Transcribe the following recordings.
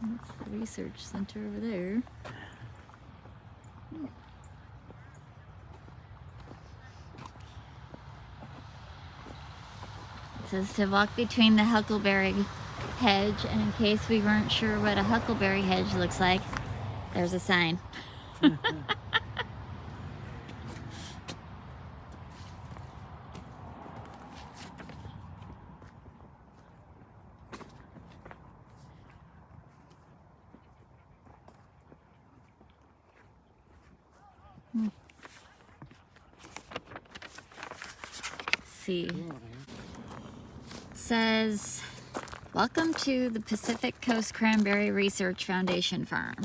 That's the research center over there. It says to walk between the huckleberry hedge, and in case we weren't sure what a huckleberry hedge looks like, there's a sign. See. It says, welcome to the Pacific Coast Cranberry Research Foundation Farm.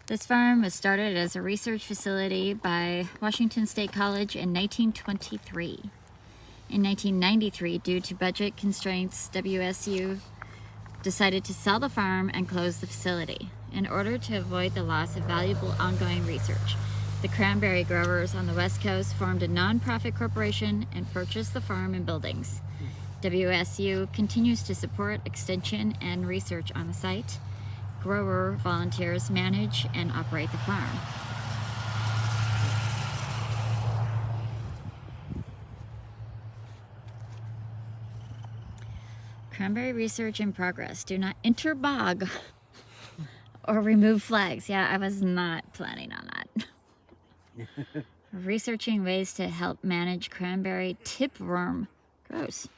This farm was started as a research facility by Washington State College in 1923. In 1993, due to budget constraints, WSU decided to sell the farm and close the facility. In order to avoid the loss of valuable ongoing research, the cranberry growers on the West Coast formed a nonprofit corporation and purchased the farm and buildings. WSU continues to support extension and research on the site. Grower volunteers manage and operate the farm. Cranberry research in progress. Do not enter bog or remove flags. Yeah, I was not planning on that. Researching ways to help manage cranberry tipworm. Gross.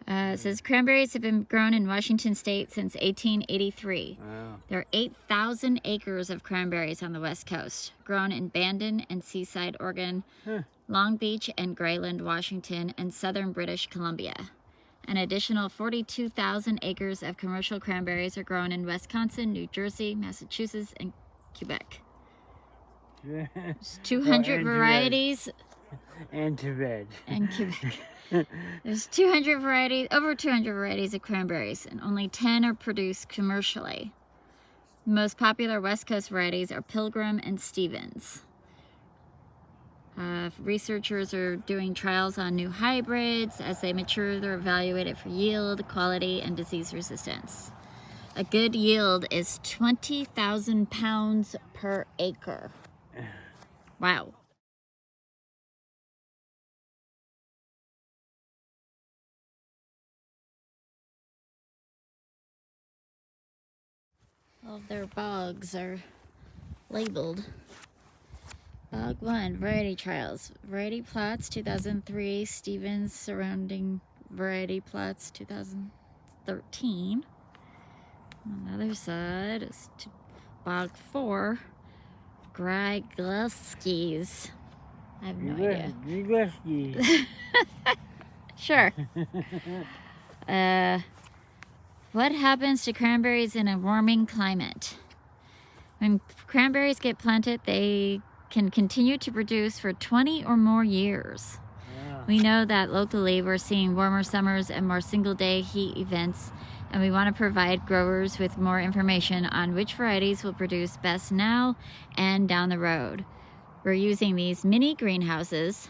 It says cranberries have been grown in Washington State since 1883. Wow. There are 8,000 acres of cranberries on the West Coast, grown in Bandon and Seaside, Oregon, Longbeach and Grayland, Washington, and southern British Columbia. An additional 42,000 acres of commercial cranberries are grown in Wisconsin, New Jersey, Massachusetts, and Quebec. There's 200 varieties. And Tibet. And Quebec. There's 200 varieties, over 200 varieties of cranberries, and only 10 are produced commercially. The most popular West Coast varieties are Pilgrim and Stevens. Researchers are doing trials on new hybrids. As they mature, they're evaluated for yield, quality, and disease resistance. A good yield is 20,000 pounds per acre. Wow. All of their bogs are labeled. Bog 1, variety trials. Variety plots, 2003. Stevens surrounding variety plots, 2013. On the other side is Bog 4, Grygleskies. I have no idea. Grygleskies. Sure. What happens to cranberries in a warming climate? When cranberries get planted, they can continue to produce for 20 or more years. Yeah. We know that locally we're seeing warmer summers and more single-day heat events, and we want to provide growers with more information on which varieties will produce best now and down the road. We're using these mini greenhouses.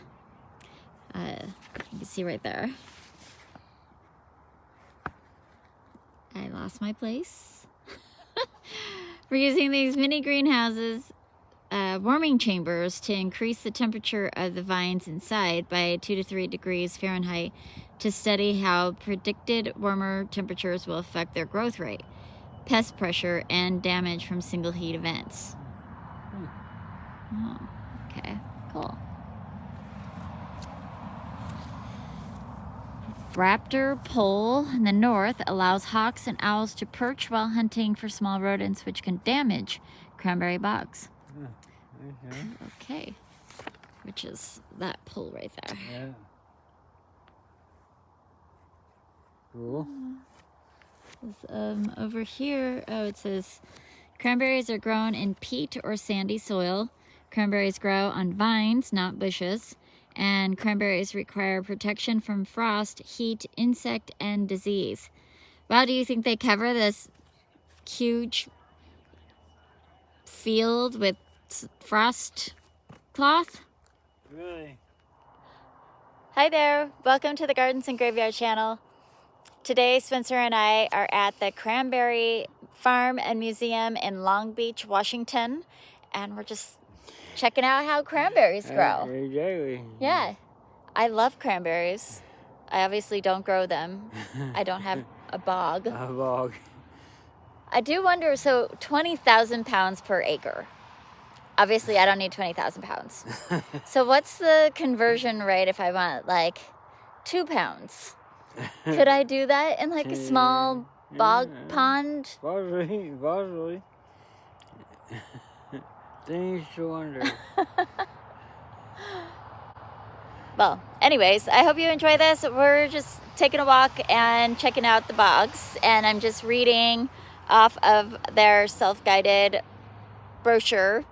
You can see right there. I lost my place. We're using these mini greenhouses, warming chambers, to increase the temperature of the vines inside by 2 to 3 degrees Fahrenheit to study how predicted warmer temperatures will affect their growth rate, pest pressure, and damage from single heat events. Oh, okay, cool. Raptor pole in the north allows hawks and owls to perch while hunting for small rodents, which can damage cranberry bogs. Okay, which is that pole right there. Yeah. Cool. Over here, it says cranberries are grown in peat or sandy soil. Cranberries grow on vines, not bushes. And cranberries require protection from frost, heat, insect, and disease. Wow, do you think they cover this huge field with frost cloth? Really? Hi there, welcome to the Gardens and Graveyard channel. Today, Spencer and I are at the Cranberry Farm and Museum in Longbeach, Washington, and we're just checking out how cranberries grow. Exactly. Yeah, I love cranberries. I obviously don't grow them. I don't have a bog. A bog. I do wonder, so 20,000 pounds per acre. Obviously, I don't need 20,000 pounds. So what's the conversion rate if I want like 2 pounds? Could I do that in like a small bog pond? Possibly. Things to wonder. Well, anyways, I hope you enjoy this. We're just taking a walk and checking out the bogs, and I'm just reading off of their self-guided brochure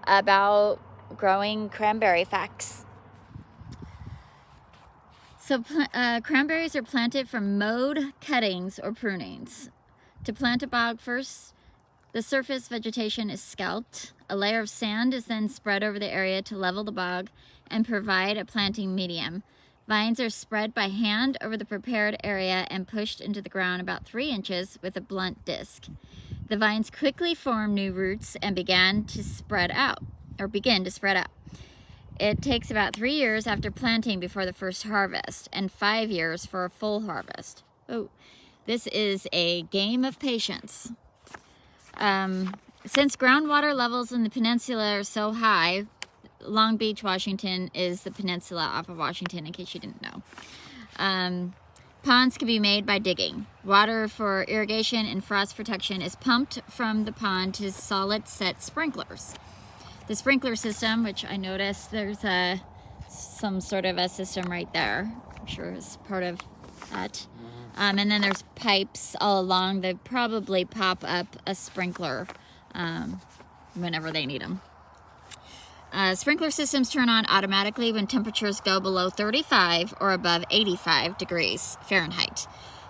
about growing cranberry facts. So cranberries are planted from mowed cuttings or prunings. To plant a bog, first the surface vegetation is scalped. A layer of sand is then spread over the area to level the bog and provide a planting medium. Vines are spread by hand over the prepared area and pushed into the ground about 3 inches with a blunt disc. The vines quickly form new roots and begin to spread out. It takes about 3 years after planting before the first harvest and 5 years for a full harvest. Oh, this is a game of patience. Since groundwater levels in the peninsula are so high, Longbeach, Washington is the peninsula off of Washington, in case you didn't know. Ponds can be made by digging. Water for irrigation and frost protection is pumped from the pond to solid set sprinklers. The sprinkler system, which I noticed there's some sort of a system right there. I'm sure it's part of that. And then there's pipes all along. They probably pop up a sprinkler whenever they need them. Sprinkler systems turn on automatically when temperatures go below 35 or above 85 degrees Fahrenheit.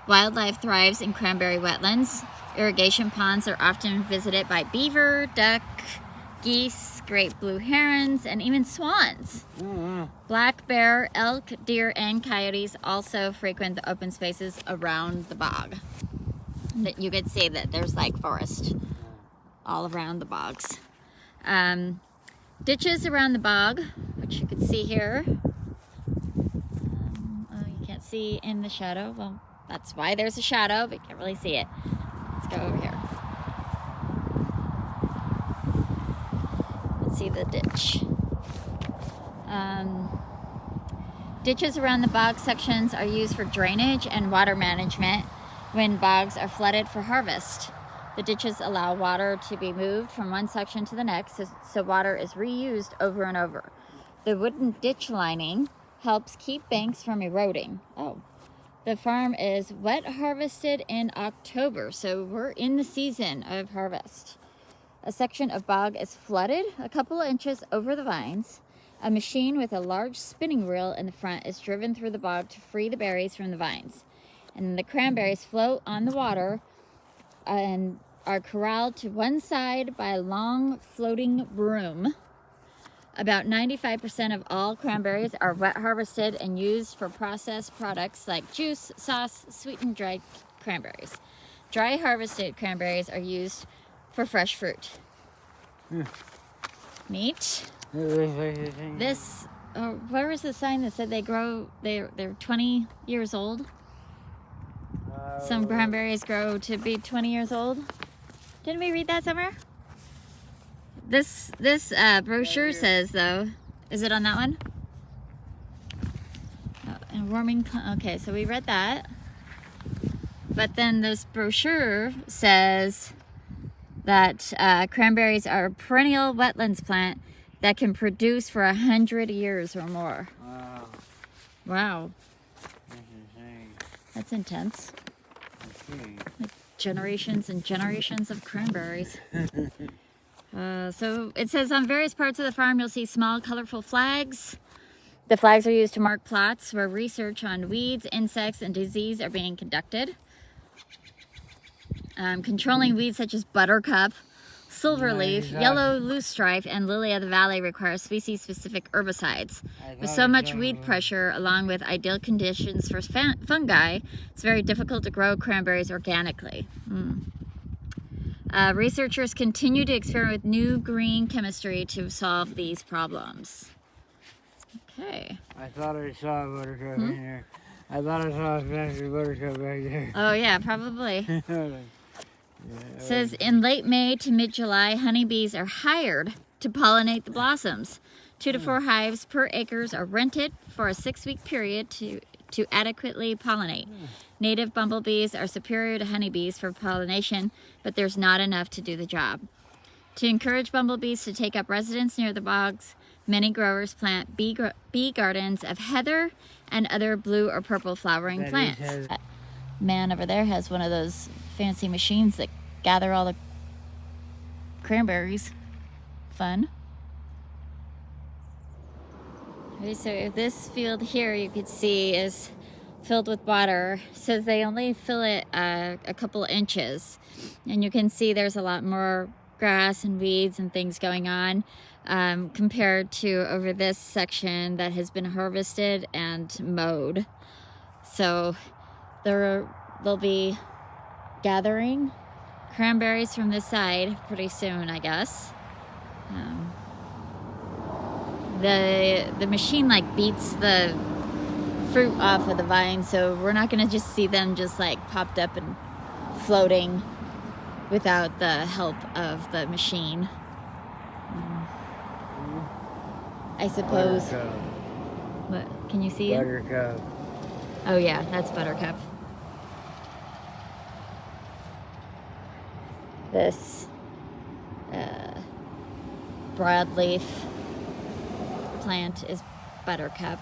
Wildlife thrives in cranberry wetlands. Irrigation ponds are often visited by beaver, duck, geese, great blue herons, and even swans. Black bear, elk, deer, and coyotes also frequent the open spaces around the bog. You could see that there's like forest all around the bogs. Ditches around the bog, which you can see here. You can't see in the shadow. Well, that's why there's a shadow, but you can't really see it. Let's go over here. Let's see the ditch. Ditches around the bog sections are used for drainage and water management when bogs are flooded for harvest. The ditches allow water to be moved from one section to the next, so water is reused over and over. The wooden ditch lining helps keep banks from eroding. The farm is wet harvested in October, so we're in the season of harvest. A section of bog is flooded a couple of inches over the vines. A machine with a large spinning wheel in the front is driven through the bog to free the berries from the vines. And the cranberries float on the water and are corralled to one side by a long floating broom. About 95% of all cranberries are wet harvested and used for processed products like juice, sauce, sweetened dried cranberries. Dry harvested cranberries are used for fresh fruit. Neat. This, where was the sign that said they're 20 years old? Some cranberries grow to be 20 years old. Didn't we read that somewhere? This brochure says, though, is it on that one? Oh, and warming, okay, so we read that. But then this brochure says that cranberries are a perennial wetlands plant that can produce for 100 years or more. Wow. That's intense. Like generations and generations of cranberries. So it says on various parts of the farm you'll see small colorful flags. The flags are used to mark plots where research on weeds, insects, and disease are being conducted. Controlling weeds such as buttercup, silverleaf, yellow loosestrife, and lily of the valley require species-specific herbicides. With so much weed pressure, along with ideal conditions for fungi, it's very difficult to grow cranberries organically. Researchers continue to experiment with new green chemistry to solve these problems. Okay. I thought I saw a buttercup in there. I thought I saw a fancy buttercup back there. Oh yeah, probably. Yeah, Says in late May to mid-July, honeybees are hired to pollinate the blossoms. 2 to 4 hives per acres are rented for a 6-week period to adequately pollinate. Native bumblebees are superior to honeybees for pollination, but there's not enough to do the job. To encourage bumblebees to take up residence near the bogs, many growers plant bee gardens of heather and other blue or purple flowering plants. That man over there has one of those fancy machines that gather all the cranberries. Fun. Okay, so this field here you could see is filled with water. It says they only fill it a couple inches, and you can see there's a lot more grass and weeds and things going on compared to over this section that has been harvested and mowed. So they'll be gathering cranberries from this side pretty soon, I guess. The machine like beats the fruit off of the vine, so we're not gonna just see them just like popped up and floating without the help of the machine. I suppose. Buttercup. What? Can you see it? Buttercup. Oh yeah, that's buttercup. This broadleaf plant is buttercup,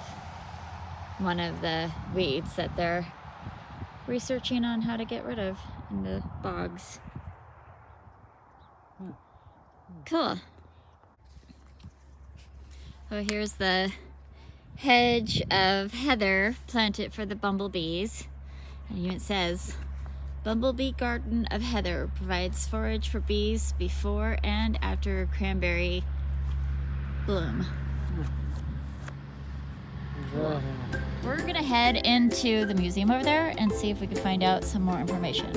one of the weeds that they're researching on how to get rid of in the bogs. Cool. Oh, here's the hedge of heather planted for the bumblebees. And it says, Bumblebee Garden of Heather provides forage for bees before and after cranberry bloom. We're gonna head into the museum over there and see if we can find out some more information.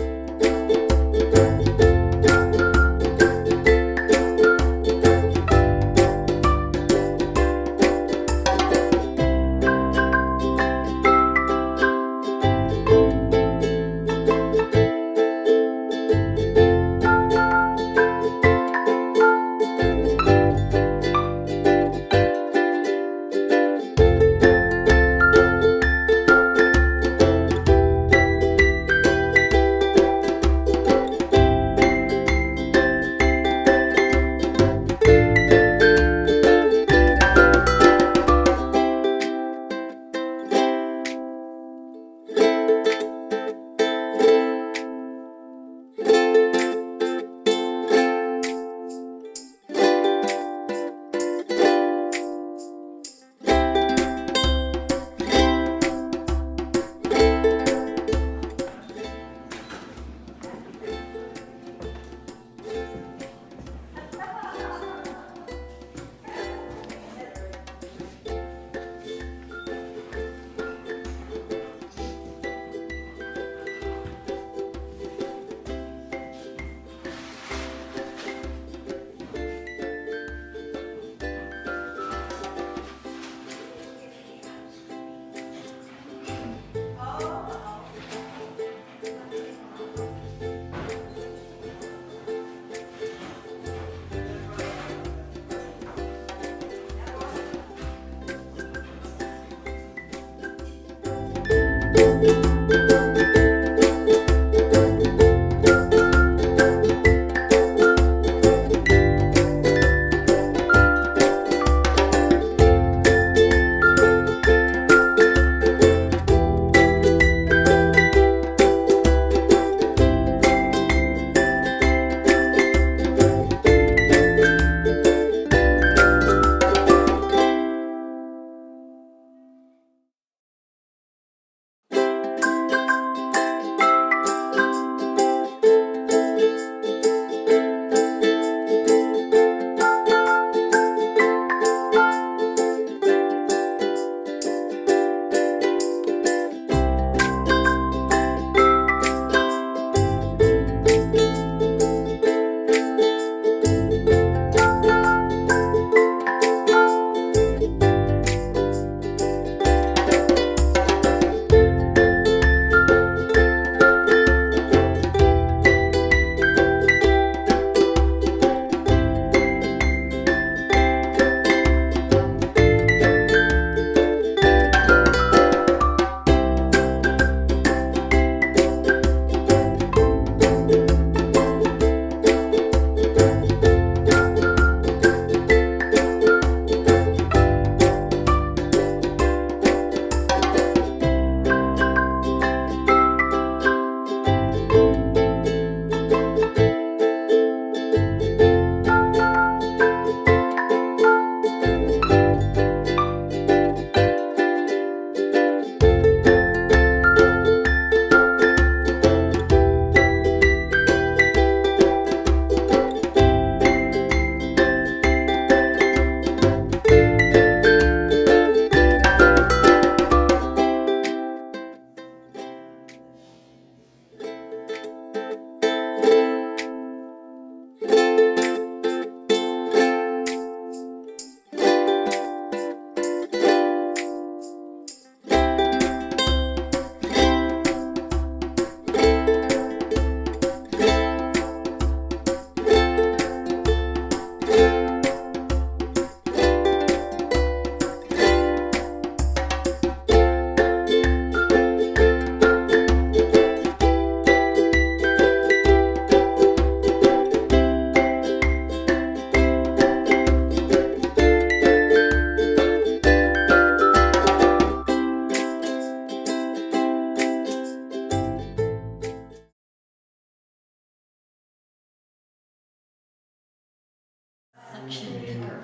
Suction picker.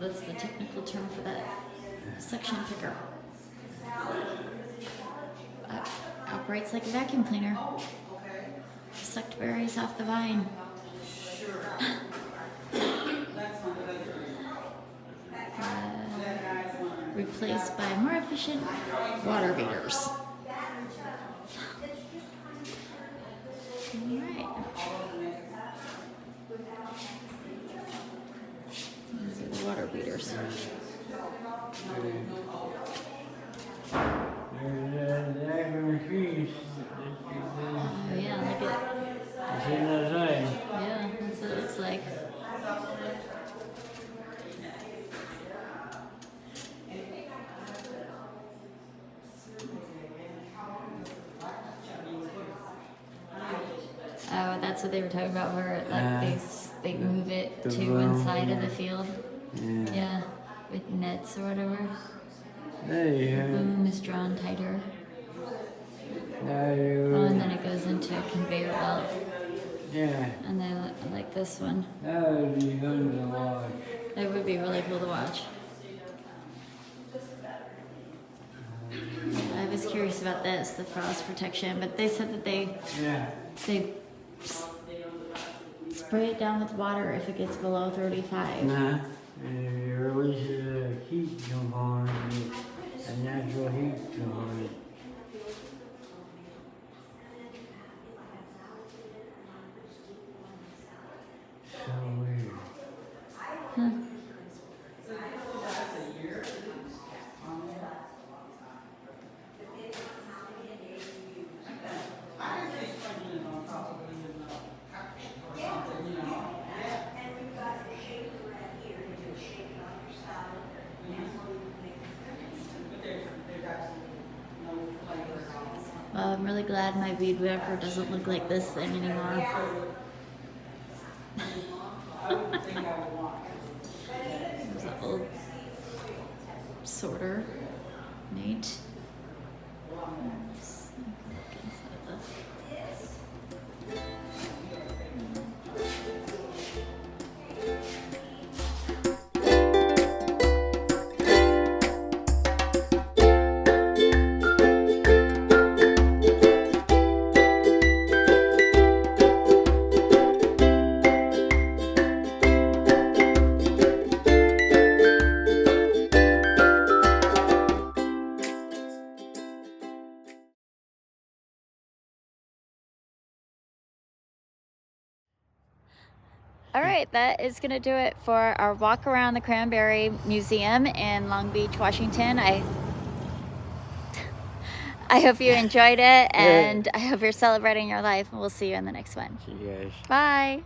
That's the technical term for that. Suction picker. Operates like a vacuum cleaner. Sucked berries off the vine. Replaced by more efficient water beaters. Alright. These are the water beaters. There's the actual machines. Oh yeah, look at It's in the side. yeah, that's what it looks like. Oh, that's what they were talking about, where like they move it the to boom, one side of yeah. the field. Yeah. Yeah, with nets or whatever. There you The have it. boom is drawn tighter. Now you. Oh, and then it goes into a conveyor belt. Yeah. And then like this one. That would be fun to watch. It would be really cool to watch. I was curious about this, the frost protection, but they said that they Yeah. spray it down with water if it gets below 35. Nah. And if you release a heat component, a natural heat component. So weird. Huh. Well, I'm really glad my weed whacker doesn't look like this thing anymore. There's an old sorter. Neat. All right, that is going to do it for our walk around the Cranberry Museum in Long Beach, Washington. I hope you enjoyed it, and I hope you're celebrating your life, and we'll see you in the next one. See you guys. Bye.